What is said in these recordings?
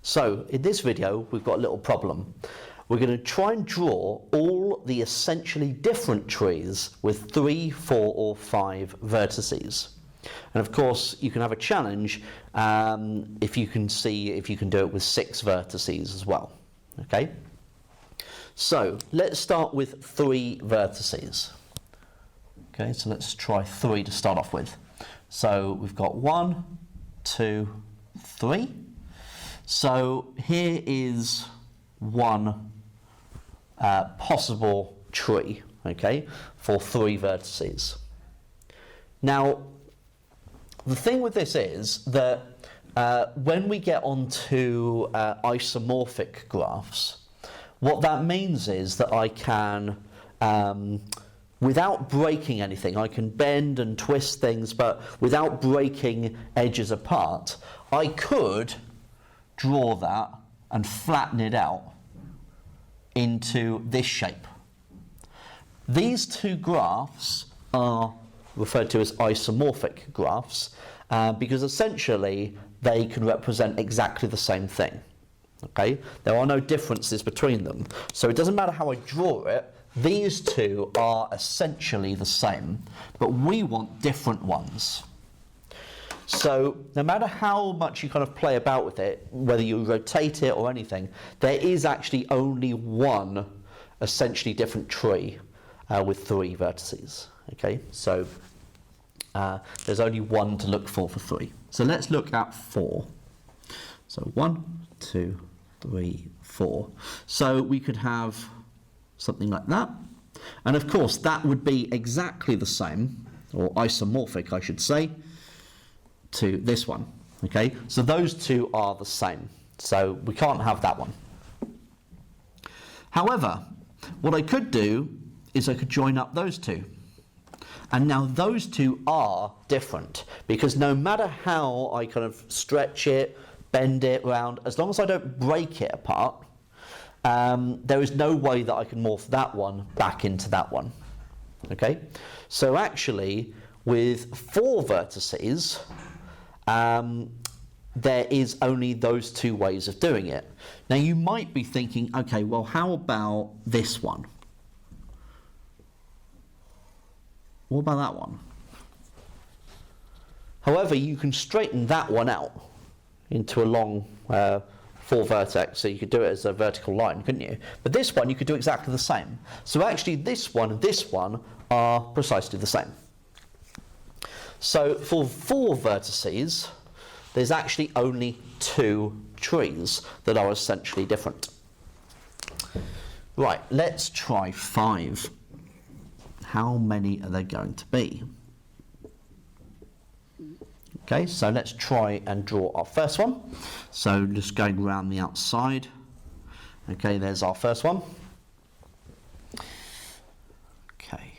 So in this video, we've got a little problem. We're going to try and draw all the essentially different trees with 3, 4 or 5 vertices. And of course, you can have a challenge if you can see if you can do it with 6 vertices as well. Okay? So let's start with 3 vertices. Okay, so let's try 3 to start off with. So we've got 1, 2, 3. So here is one possible tree, okay, for 3 vertices. Now, the thing with this is that when we get onto isomorphic graphs, what that means is that I can, without breaking anything, I can bend and twist things, but without breaking edges apart, I could draw that and flatten it out into this shape. These 2 graphs are referred to as isomorphic graphs because essentially they can represent exactly the same thing. Okay? There are no differences between them. So it doesn't matter how I draw it, these 2 are essentially the same, but we want different ones. So no matter how much you kind of play about with it, whether you rotate it or anything, there is actually only one essentially different tree with 3 vertices. Okay, so there's only one to look for 3. So let's look at 4. So 1, 2, 3, 4. So we could have something like that. And of course that would be exactly the same, or isomorphic I should say, to this one. Okay, so those 2 are the same. So we can't have that one. However, what I could do is I could join up those 2. And now those 2 are different because no matter how I kind of stretch it, bend it around, as long as I don't break it apart, there is no way that I can morph that one back into that one. Okay, so actually with 4 vertices, there is only those 2 ways of doing it. Now you might be thinking, okay, well how about this one? What about that one? However, you can straighten that one out into a long 4 vertex, so you could do it as a vertical line, couldn't you? But this one you could do exactly the same. So actually this one and this one are precisely the same. So for 4 vertices, there's actually only 2 trees that are essentially different. Right, let's try 5. How many are there going to be? Okay, so let's try and draw our first one. So just going around the outside. Okay, there's our first one. Okay.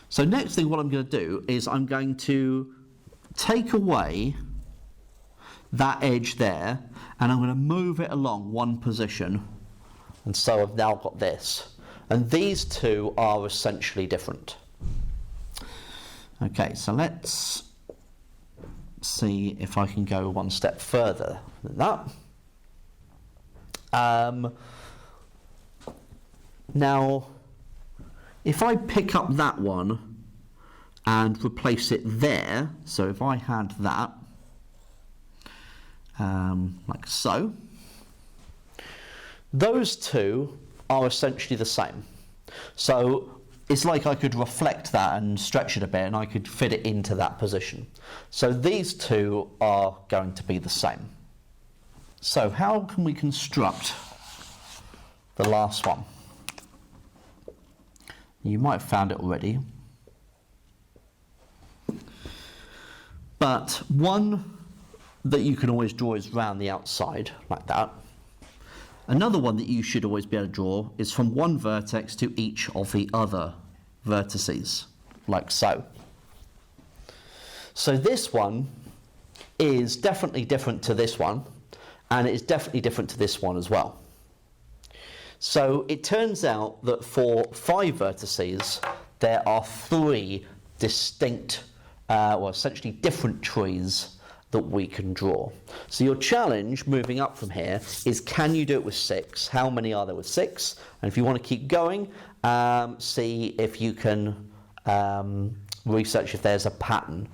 So next thing what I'm going to do is I'm going to take away that edge there and I'm going to move it along one position, and so I've now got this. And these 2 are essentially different. Okay, so let's see if I can go one step further than that. Now, if I pick up that one and replace it there, so if I had that, like so, those 2 are essentially the same. So it's like I could reflect that and stretch it a bit and I could fit it into that position. So these 2 are going to be the same. So how can we construct the last one? You might have found it already. But one that you can always draw is round the outside, like that. Another one that you should always be able to draw is from one vertex to each of the other vertices, like so. So this one is definitely different to this one, and it is definitely different to this one as well. So it turns out that for 5 vertices, there are 3 distinct, well, essentially different trees that we can draw. So your challenge moving up from here is, can you do it with 6? How many are there with 6? And if you want to keep going, see if you can research if there's a pattern,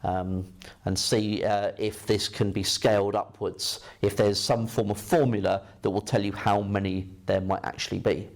and see if this can be scaled upwards, if there's some form of formula that will tell you how many there might actually be.